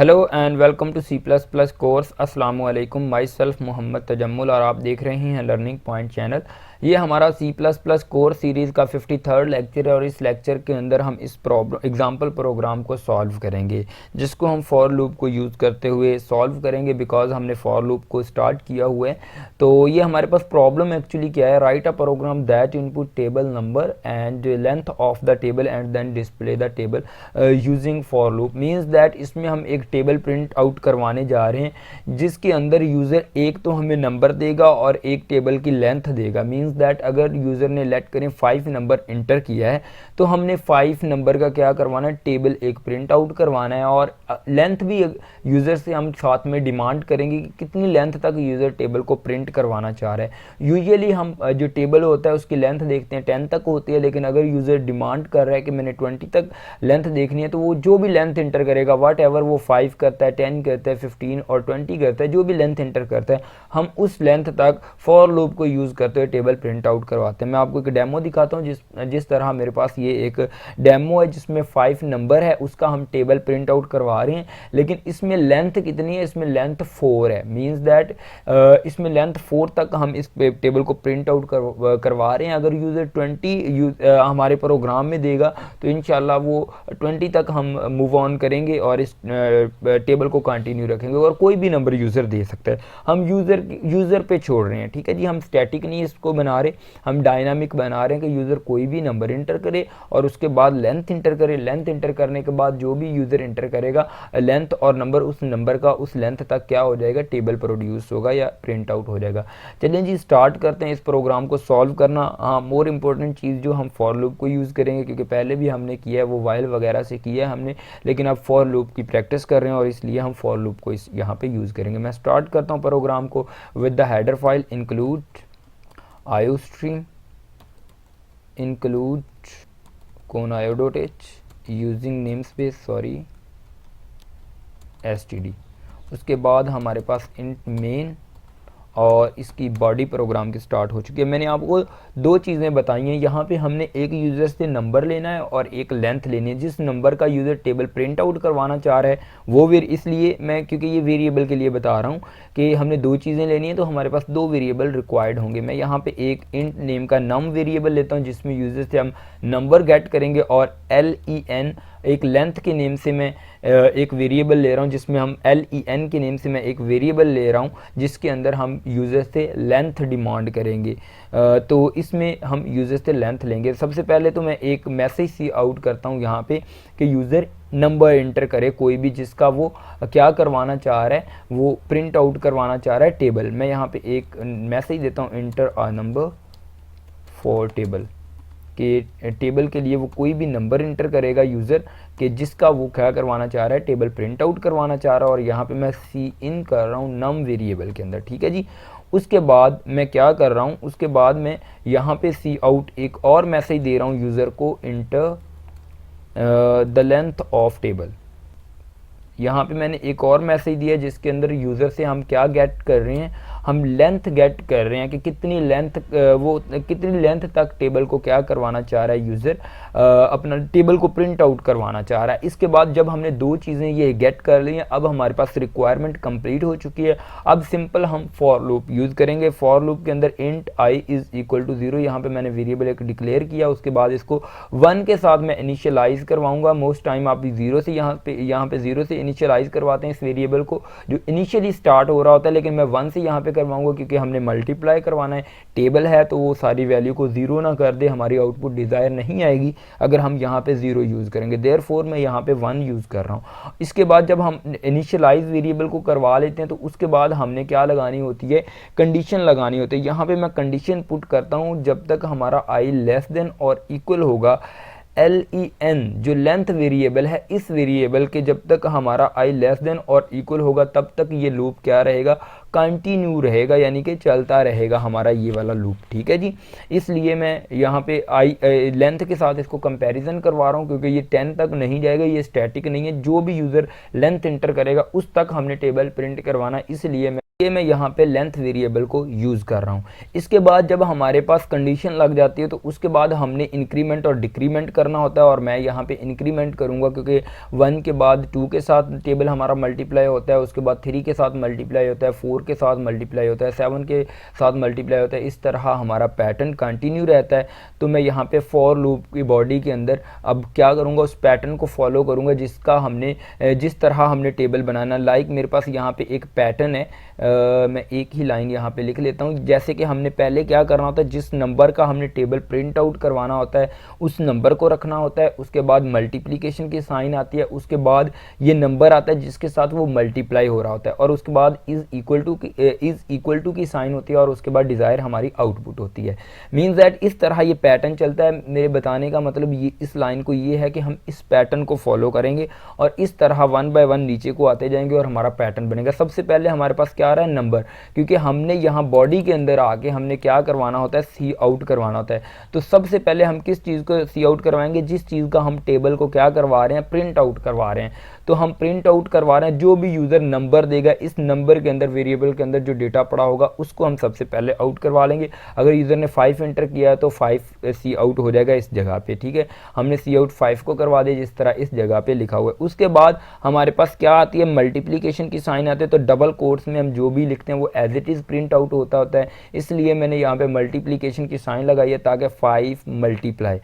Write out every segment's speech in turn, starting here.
Hello and welcome to C plus plus course. अस्सलाम वालेकुम, my self Mohammad Tajammul और आप देख रहे हैं लर्निंग पॉइंट चैनल। ये हमारा C plus plus course series का 53rd लेक्चर है और इस लेक्चर के अंदर हम इस एग्जाम्पल प्रोग्राम को सॉल्व करेंगे, जिसको हम फॉर लूप को यूज़ करते हुए सॉल्व करेंगे बिकॉज हमने फॉर लूप को स्टार्ट किया हुआ है। तो ये हमारे पास प्रॉब्लम एक्चुअली क्या है, write a program that input table number and length of the table and then display the table using for loop. Means that इसमें हम एक टेबल प्रिंट आउट करवाने जा रहे हैं जिसके अंदर यूज़र एक तो हमें नंबर देगा और एक टेबल की लेंथ देगा। मीन्स दैट अगर यूज़र ने लेट करें 5 नंबर इंटर किया है तो हमने 5 नंबर का क्या करवाना है, टेबल एक प्रिंट आउट करवाना है और लेंथ भी यूज़र से हम साथ में डिमांड करेंगे कि कितनी लेंथ तक यूज़र टेबल को प्रिंट करवाना चाह रहा है। यूजुअली हम जो टेबल होता है उसकी लेंथ देखते हैं 10 तक होती है, लेकिन अगर यूज़र डिमांड कर रहा है कि मैंने 20 तक लेंथ देखनी है तो वो जो भी लेंथ इंटर करेगा, वाट एवर वो 5 करता है, 10 करता है, 15 और 20 करता है, जो भी लेंथ इंटर करता है हम उस लेंथ तक फॉर लूप को यूज़ करते हुए टेबल प्रिंट आउट करवाते हैं। मैं आपको एक डेमो दिखाता हूँ जिस तरह मेरे पास ये एक डेमो है जिसमें 5 नंबर है, उसका हम टेबल प्रिंट आउट करवा रहे हैं। लेकिन इसमें लेंथ कितनी है, इसमें लेंथ 4 है। मीन्स दैट इसमें लेंथ 4 तक हम इस टेबल को प्रिंट आउट करवा रहे हैं। अगर यूज़र 20 हमारे प्रोग्राम में देगा तो इंशाल्लाह वो 20 तक हम मूव ऑन करेंगे और इस टेबल को कंटिन्यू रखेंगे और कोई भी नंबर यूज़र दे सकता है। हम यूज़र पे छोड़ रहे हैं, ठीक है जी। हम स्टैटिक नहीं इसको बना रहे, हम डायनामिक बना रहे हैं कि यूज़र कोई भी नंबर इंटर करे और उसके बाद लेंथ इंटर करे। लेंथ इंटर करने के बाद जो भी यूज़र इंटर करेगा लेंथ और नंबर, उस नंबर का उस लेंथ तक क्या हो जाएगा, टेबल प्रोड्यूस होगा या प्रिंट आउट हो जाएगा। चलिए जी स्टार्ट करते हैं इस प्रोग्राम को सॉल्व करना। हाँ, मोर इंपॉर्टेंट चीज़ जो हम फॉर लूप को यूज़ करेंगे, क्योंकि पहले भी हमने किया है वो वाइल वगैरह से किया है हमने, लेकिन अब फॉर लूप की प्रैक्टिस कर रहे हैं और इसलिए हम फॉर लूप को इस यहाँ पे यूज़ करेंगे। मैं स्टार्ट करता हूँ प्रोग्राम को with the header file include iostream include conio.h using namespace std। उसके बाद हमारे पास int main और इसकी बॉडी प्रोग्राम की स्टार्ट हो चुकी है। मैंने आपको दो चीज़ें बताई हैं। यहाँ पे हमने एक यूज़र से नंबर लेना है और एक लेंथ लेनी है। जिस नंबर का यूज़र टेबल प्रिंट आउट करवाना चाह रहा है वो इसलिए मैं, क्योंकि ये वेरिएबल के लिए बता रहा हूँ कि हमने दो चीज़ें लेनी है तो हमारे पास दो वेरिएबल रिक्वायर्ड होंगे। मैं यहाँ पे एक इंट नेम का नम वेरिएबल लेता हूँ जिसमें यूज़र से हम नंबर गेट करेंगे और len एक लेंथ के नेम से मैं एक वेरिएबल ले रहा हूँ जिसमें हम len के नेम से मैं एक वेरिएबल ले रहा हूँ जिसके अंदर हम यूज़र से लेंथ डिमांड करेंगे। तो इसमें हम यूज़र से लेंथ लेंगे। सबसे पहले तो मैं एक मैसेज सी आउट करता हूँ यहाँ पे कि यूज़र नंबर इंटर करे कोई भी जिसका वो क्या करवाना चाह रहा है, वो प्रिंट आउट करवाना चाह रहा है टेबल। मैं यहाँ पे एक मैसेज देता हूँ inter a number for table, कि टेबल के लिए वो कोई भी नंबर इंटर करेगा यूज़र कि जिसका वो क्या करवाना चाह रहा है, टेबल प्रिंट आउट करवाना चाह रहा है। और यहाँ पे मैं सी इन कर रहा हूँ नम वेरिएबल के अंदर, ठीक है जी। उसके बाद मैं क्या कर रहा हूँ, उसके बाद मैं यहाँ पे सी आउट एक और मैसेज दे रहा हूँ यूज़र को enter the length of table. यहाँ पे मैंने एक और मैसेज दिया जिसके अंदर यूज़र से हम क्या गेट कर रहे हैं, हम लेंथ गेट कर रहे हैं कि कितनी लेंथ तक टेबल को क्या करवाना चाह रहा है यूज़र, अपना टेबल को प्रिंट आउट करवाना चाह रहा है। इसके बाद जब हमने दो चीज़ें ये गेट कर ली हैं, अब हमारे पास रिक्वायरमेंट कंप्लीट हो चुकी है। अब सिंपल हम फॉर लूप यूज़ करेंगे। फॉर लूप के अंदर int i is equal to 0, यहाँ पे मैंने वेरिएबल एक डिक्लेयर किया। उसके बाद इसको 1 के साथ मैं इनिशियलाइज़ करवाऊँगा। मोस्ट टाइम आप 0 से यहाँ पे 0 से इनिशियलाइज़ करवाते हैं इस वेरिएबल को जो इनिशियली स्टार्ट हो रहा होता है, लेकिन मैं 1 से यहाँ पे करवाऊंगा क्योंकि हमने मल्टीप्लाई करवाना है। टेबल है तो वो सारी वैल्यू को 0 ना कर दे, हमारी आउटपुट डिज़ायर नहीं आएगी अगर हम यहाँ पे 0 यूज़ करेंगे। देयरफॉर मैं यहाँ पे 1 यूज़ कर रहा हूँ। इसके बाद जब हम इनिशियलाइज वेरिएबल को करवा लेते हैं तो उसके बाद हमने क्या लगानी होती है, कंडीशन लगानी होती है। यहाँ पे मैं कंडीशन पुट करता हूँ जब तक हमारा i लेस देन और इक्वल होगा len जो लेंथ वेरिएबल है, इस वेरिएबल के जब तक हमारा i लेस देन और इक्वल होगा तब तक ये लूप क्या रहेगा, कंटिन्यू रहेगा, यानी कि चलता रहेगा हमारा ये वाला लूप, ठीक है जी। इसलिए मैं यहाँ पे लेंथ के साथ इसको कंपैरिजन करवा रहा हूँ क्योंकि ये 10 तक नहीं जाएगा, ये स्टैटिक नहीं है। जो भी यूज़र लेंथ इंटर करेगा उस तक हमने टेबल प्रिंट करवाना, इसलिए मैं ये मैं यहाँ पे लेंथ वेरिएबल को यूज़ कर रहा हूँ। इसके बाद जब हमारे पास कंडीशन लग जाती है तो उसके बाद हमने इंक्रीमेंट और डिक्रीमेंट करना होता है, और मैं यहाँ पे इंक्रीमेंट करूँगा क्योंकि 1 के बाद 2 के साथ टेबल हमारा मल्टीप्लाई होता है, उसके बाद 3 के साथ मल्टीप्लाई होता है, 4 के साथ मल्टीप्लाई होता है, 7 के साथ मल्टीप्लाई होता है। इस तरह हमारा पैटर्न कंटिन्यू रहता है। तो मैं यहाँ पे फॉर लूप की बॉडी के अंदर अब क्या करूँगा, उस पैटर्न को फॉलो करूँगा जिसका हमने जिस तरह हमने टेबल बनाना। लाइक मेरे पास यहाँ पे एक पैटर्न है, मैं एक ही लाइन यहाँ पे लिख लेता हूँ। जैसे कि हमने पहले क्या करना होता है, जिस नंबर का हमने टेबल प्रिंट आउट करवाना होता है उस नंबर को रखना होता है, उसके बाद मल्टीप्लिकेशन की साइन आती है, उसके बाद ये नंबर आता है जिसके साथ वो मल्टीप्लाई हो रहा होता है, और उसके बाद इज इक्वल टू की साइन होती है, और उसके बाद डिज़ायर हमारी आउटपुट होती है। मीन्स दैट इस तरह ये पैटर्न चलता है। मेरे बताने का मतलब ये इस लाइन को ये है कि हम इस पैटर्न को फॉलो करेंगे और इस तरह 1 बाय 1 नीचे को आते जाएंगे और हमारा पैटर्न बनेगा। सबसे पहले हमारे पास क्या आ रहा है, नंबर, क्योंकि हमने यहाँ बॉडी के अंदर आके हमने क्या करवाना होता है, सी आउट करवाना होता है। तो सबसे पहले हम किस चीज़ को सी आउट करवाएंगे, जिस चीज़ का हम टेबल को क्या करवा रहे हैं, प्रिंट आउट करवा रहे हैं। तो हम प्रिंट आउट करवा रहे हैं, जो भी यूज़र नंबर देगा इस नंबर के अंदर वेरिएबल के अंदर जो डेटा पड़ा होगा उसको हम सबसे पहले आउट करवा लेंगे। अगर यूज़र ने 5 एंटर किया है तो 5 सी आउट हो जाएगा इस जगह पे, ठीक है। हमने सी आउट 5 को करवा दिया जिस तरह इस जगह पे लिखा हुआ है। उसके बाद हमारे पास क्या आती है, मल्टीप्लिकेशन की साइन आती है। तो डबल कोट्स में हम जो भी लिखते हैं वो as it is print out होता है, इसलिए मैंने यहाँ पे मल्टीप्लिकेशन की साइन लगाई है ताकि 5 मल्टीप्लाई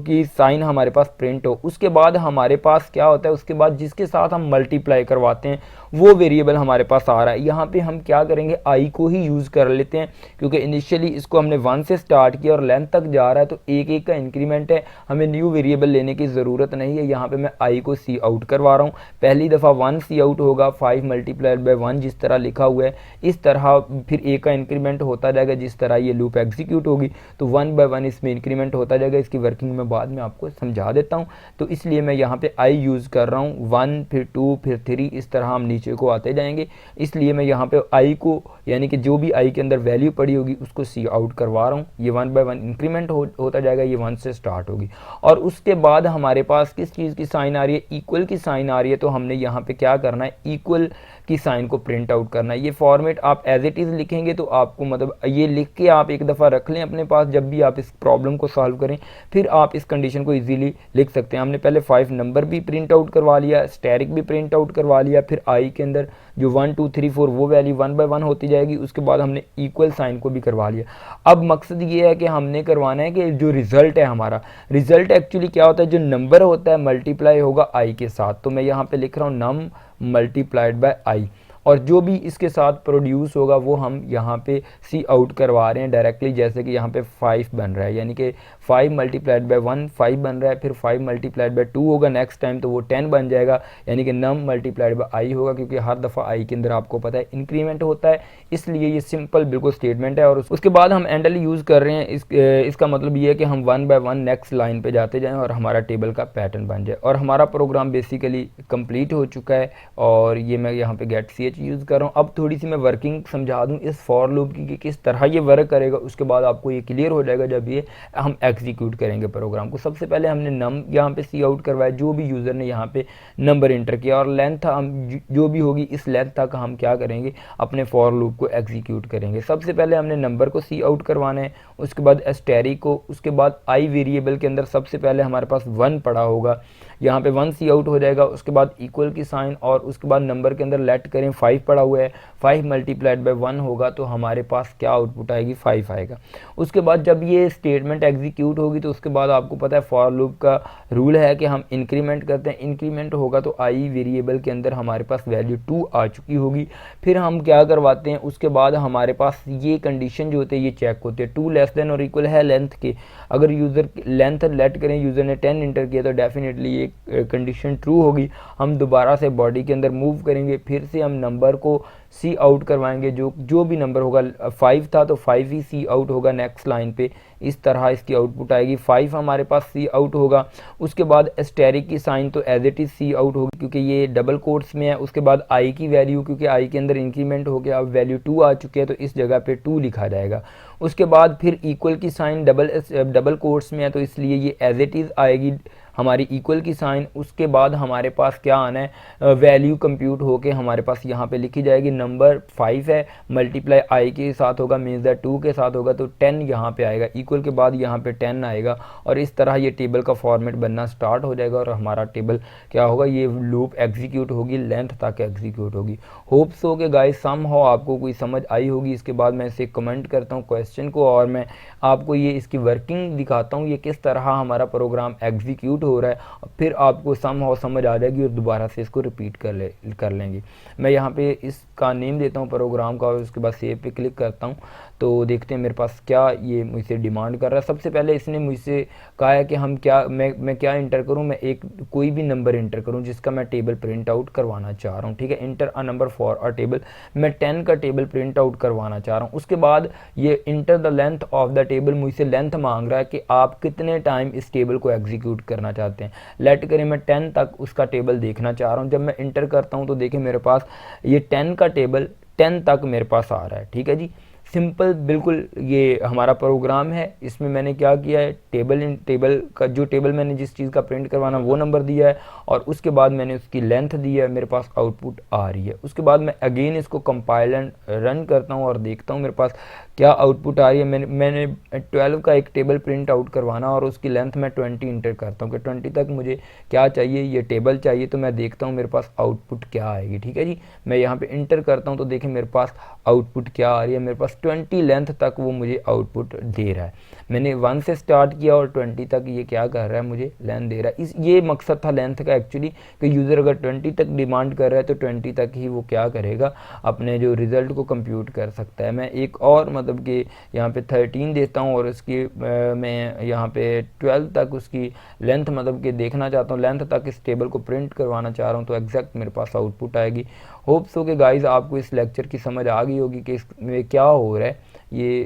की साइन हमारे पास प्रिंट हो। उसके बाद हमारे पास क्या होता है, उसके बाद जिसके साथ हम मल्टीप्लाई करवाते हैं वो वेरिएबल हमारे पास आ रहा है। यहाँ पे हम क्या करेंगे, आई को ही यूज़ कर लेते हैं, क्योंकि इनिशियली इसको हमने 1 से स्टार्ट किया और लेंथ तक जा रहा है, तो एक एक का इंक्रीमेंट है, हमें न्यू वेरिएबल लेने की ज़रूरत नहीं है। यहाँ पे मैं आई को सी आउट करवा रहा हूँ। पहली दफ़ा 1 सी आउट होगा, 5 मल्टीप्लाइड बाय 1 जिस तरह लिखा हुआ है, इस तरह फिर एक का इंक्रीमेंट होता जाएगा। जिस तरह ये लूप एग्जीक्यूट होगी तो 1 बाय 1 इसमें इंक्रीमेंट होता जाएगा। इसकी वर्किंग में बाद में आपको समझा देता हूँ। तो इसलिए मैं यहाँ पे आई यूज़ कर रहा हूँ। 1 फिर 2 फिर 3 इस तरह हम नीचे को आते जाएंगे। इसलिए मैं यहाँ पे आई को, यानी कि जो भी आई के अंदर वैल्यू पड़ी होगी उसको सी आउट करवा रहा हूँ। ये 1 बाय 1 इंक्रीमेंट होता जाएगा, ये 1 से स्टार्ट होगी। और उसके बाद हमारे पास किस चीज़ की साइन आ रही है, इक्वल की साइन आ रही है। तो हमने यहाँ पे क्या करना है, इक्वल की साइन को प्रिंट आउट करना है। ये फॉर्मेट आप एज इट इज़ लिखेंगे तो आपको मतलब ये लिख के आप एक दफ़ा रख लें अपने पास, जब भी आप इस प्रॉब्लम को सॉल्व करें फिर आप इस कंडीशन को इजीली लिख सकते हैं। हमने पहले 5 नंबर भी प्रिंट आउट करवा लिया, स्टैरिक भी प्रिंट आउट करवा लिया, फिर आई के अंदर जो 1 2 3 4 वो वैल्यू 1 बाय 1 होती जाएगी। उसके बाद हमने इक्वल साइन को भी करवा लिया। अब मकसद ये है कि हमने करवाना है कि जो रिजल्ट है हमारा, रिजल्ट एक्चुअली क्या होता है, जो नंबर होता है मल्टीप्लाई होगा आई के साथ। तो मैं यहाँ पे लिख रहा हूँ नम मल्टीप्लाइड बाय आई, और जो भी इसके साथ प्रोड्यूस होगा वो हम यहाँ पे सी आउट करवा रहे हैं डायरेक्टली। जैसे कि यहाँ पे 5 बन रहा है, यानी कि 5 मल्टीप्लाइड बाय 1 5 बन रहा है, फिर 5 मल्टीप्लाइड बाय 2 होगा नेक्स्ट टाइम तो वो 10 बन जाएगा, यानी कि नम मल्टीप्लाइड बाय आई होगा, क्योंकि हर दफ़ा आई के अंदर आपको पता है इंक्रीमेंट होता है। इसलिए ये सिंपल बिल्कुल स्टेटमेंट है। और उसके बाद हम एंडल यूज़ कर रहे हैं। इसका मतलब ये है कि हम 1 बाय 1 नेक्स्ट लाइन पर जाते जाएँ और हमारा टेबल का पैटर्न बन जाए। और हमारा प्रोग्राम बेसिकली कंप्लीट हो चुका है, और ये मैं यहाँ पे गेट सी यूज़ कर रहा हूँ। अब थोड़ी सी मैं वर्किंग समझा दूँ इस फॉर लूप की कि किस तरह ये वर्क करेगा। उसके बाद आपको ये क्लियर हो जाएगा जब ये हम एग्जीक्यूट करेंगे प्रोग्राम को। सबसे पहले हमने नम यहाँ पे सी आउट करवाया, जो भी यूज़र ने यहाँ पे नंबर इंटर किया, और लेंथ हम जो भी होगी इस लेंथ तक हम क्या करेंगे, अपने फॉर लूप को एग्जीक्यूट करेंगे। सबसे पहले हमने नंबर को सी आउट करवाना है, उसके बाद एस्टेरिक को, उसके बाद आई वेरिएबल के अंदर सबसे पहले हमारे पास 1 पड़ा होगा, यहाँ पे 1 सी आउट हो जाएगा। उसके बाद इक्वल की साइन, और उसके बाद नंबर के अंदर लेट करें 5 पड़ा हुआ है, 5 मल्टीप्लाइड बाय 1 होगा तो हमारे पास क्या आउटपुट आएगी, 5 आएगा। उसके बाद जब ये स्टेटमेंट एग्जीक्यूट होगी तो उसके बाद आपको पता है फॉर लूप का रूल है कि हम इंक्रीमेंट करते हैं। इंक्रीमेंट होगा तो आई वेरिएबल के अंदर हमारे पास वैल्यू 2 आ चुकी होगी। फिर हम क्या करवाते हैं, उसके बाद हमारे पास ये कंडीशन जो होते हैं ये चेक होते हैं, 2 लेस देन और इक्वल है लेंथ के। अगर यूज़र लेंथ लेट करें, यूज़र ने 10 इंटर किया तो डेफिनेटली ये कंडीशन ट्रू होगी। हम दोबारा से बॉडी के अंदर मूव करेंगे, फिर से हम नंबर को सी आउट करवाएंगे। जो भी नंबर होगा, 5 था तो 5 ही सी आउट होगा नेक्स्ट लाइन पे। इस तरह इसकी आउटपुट आएगी, 5 हमारे पास सी आउट होगा। उसके बाद एस्टेरिक की साइन तो as it is see out होगी क्योंकि ये डबल कोट्स में है। उसके बाद आई की वैल्यू, क्योंकि आई के अंदर इंक्रीमेंट हो गया, अब वैल्यू 2 आ चुकी है तो इस जगह पे 2 लिखा जाएगा। उसके बाद फिर इक्वल की साइन डबल कोट्स में है तो इसलिए ये एज इट इज़ आएगी। हमारी इक्वल की साइन, उसके बाद हमारे पास क्या आना है, वैल्यू कंप्यूट होके हमारे पास यहाँ पे लिखी जाएगी। नंबर 5 है, मल्टीप्लाई आई के साथ होगा, मीन्स दैट 2 के साथ होगा, तो 10 यहाँ पे आएगा, इक्वल के बाद यहाँ पे 10 आएगा, और इस तरह ये टेबल का फॉर्मेट बनना स्टार्ट हो जाएगा और हमारा टेबल क्या होगा, ये लूप एग्जीक्यूट होगी, लेंथ तक एग्जीक्यूट होगी। होप सो के गाइस सम हाउ आपको कोई समझ आई होगी। इसके बाद मैं इसे कमेंट करता हूँ क्वेश्चन को, और मैं आपको ये इसकी वर्किंग दिखाता हूँ, ये किस तरह हमारा प्रोग्राम एग्जीक्यूट हो रहा है, फिर आपको सम हाउ समझ आ जाएगी और दोबारा से इसको रिपीट कर लेंगे। मैं यहाँ पे इसका नेम देता हूँ प्रोग्राम का, और उसके बाद सेव पे क्लिक करता हूँ, तो देखते हैं मेरे पास क्या ये मुझसे डिमांड कर रहा है। सबसे पहले इसने मुझसे कहा है कि हम क्या मैं क्या इंटर करूं, मैं एक कोई भी नंबर इंटर करूं जिसका मैं टेबल प्रिंट आउट करवाना चाह रहा हूं। ठीक है, inter a number for a table, मैं 10 का टेबल प्रिंट आउट करवाना चाह रहा हूं। उसके बाद ये enter the length of the table, मुझसे लेंथ मांग रहा है कि आप कितने टाइम इस टेबल को एग्जीक्यूट करना चाहते हैं। लेट करें मैं 10 तक उसका टेबल देखना चाह रहा हूँ। जब मैं इंटर करता हूँ तो देखिए मेरे पास ये 10 का टेबल 10 तक मेरे पास आ रहा है। ठीक है जी, सिंपल बिल्कुल ये हमारा प्रोग्राम है। इसमें मैंने क्या किया है, टेबल का जो टेबल मैंने जिस चीज़ का प्रिंट करवाना वो नंबर दिया है, और उसके बाद मैंने उसकी लेंथ दी है, मेरे पास आउटपुट आ रही है। उसके बाद मैं अगेन इसको कंपाइल एंड रन करता हूँ और देखता हूँ मेरे पास क्या आउटपुट आ रही है। मैंने 12 का एक टेबल प्रिंट आउट करवाना, और उसकी लेंथ मैं 20 इंटर करता हूँ कि 20 तक मुझे क्या चाहिए, ये टेबल चाहिए। तो मैं देखता हूँ मेरे पास आउटपुट क्या आएगी। ठीक है जी, मैं यहाँ पे इंटर करता हूँ तो देखें मेरे पास आउटपुट क्या आ रही है, मेरे पास 20 लेंथ तक वो मुझे आउटपुट दे रहा है। मैंने 1 से स्टार्ट किया और 20 तक ये क्या कर रहा है, मुझे लेंथ दे रहा है। ये मकसद था लेंथ का एक्चुअली, कि यूज़र अगर 20 तक डिमांड कर रहा है तो 20 तक ही वो क्या करेगा, अपने जो रिज़ल्ट को कंप्यूट कर सकता है। मैं एक और मतलब कि यहाँ पे 13 देता हूँ, और उसकी मैं यहाँ पे 12 तक उसकी लेंथ मतलब कि देखना चाहता हूँ, लेंथ तक इस टेबल को प्रिंट करवाना चाह रहा हूँ, तो एग्जैक्ट मेरे पास आउटपुट आएगी। होप सो के गाइस आपको इस लेक्चर की समझ आ गई होगी कि इसमें क्या हो रहा है। ये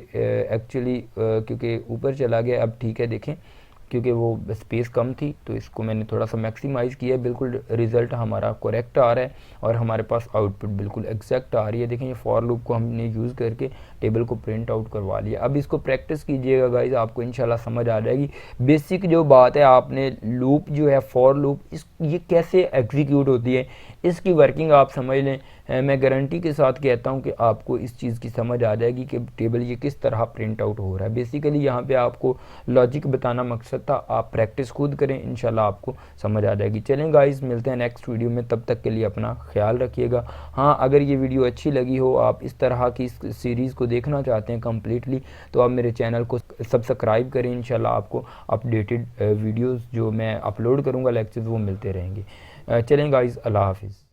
एक्चुअली क्योंकि ऊपर चला गया, अब ठीक है देखें, क्योंकि वो स्पेस कम थी तो इसको मैंने थोड़ा सा मैक्सिमाइज़ किया। बिल्कुल रिज़ल्ट हमारा करेक्ट आ रहा है और हमारे पास आउटपुट बिल्कुल एग्जैक्ट आ रही है। देखें ये फॉर लूप को हमने यूज़ करके टेबल को प्रिंट आउट करवा लिया। अब इसको प्रैक्टिस कीजिएगा गाइज, आपको इंशाल्लाह समझ आ जाएगी। बेसिक जो बात है, आपने लूप जो है फॉर लूप ये कैसे एग्जीक्यूट होती है, इसकी वर्किंग आप समझ लें। मैं गारंटी के साथ कहता हूं कि आपको इस चीज़ की समझ आ जाएगी कि टेबल ये किस तरह प्रिंट आउट हो रहा है। बेसिकली यहाँ पे आपको लॉजिक बताना मकसद था, आप प्रैक्टिस खुद करें, इंशाल्लाह आपको समझ आ जाएगी। चलें गाइस, मिलते हैं नेक्स्ट वीडियो में, तब तक के लिए अपना ख्याल रखिएगा। हाँ, अगर ये वीडियो अच्छी लगी हो, आप इस तरह की इस सीरीज़ को देखना चाहते हैं कम्प्लीटली, तो आप मेरे चैनल को सब्सक्राइब करें। इंशाल्लाह आपको अपडेटेड वीडियोज़ जो मैं अपलोड करूँगा लेक्चर्स वो मिलते रहेंगे। चलें गाइस, अल्लाह हाफिज़।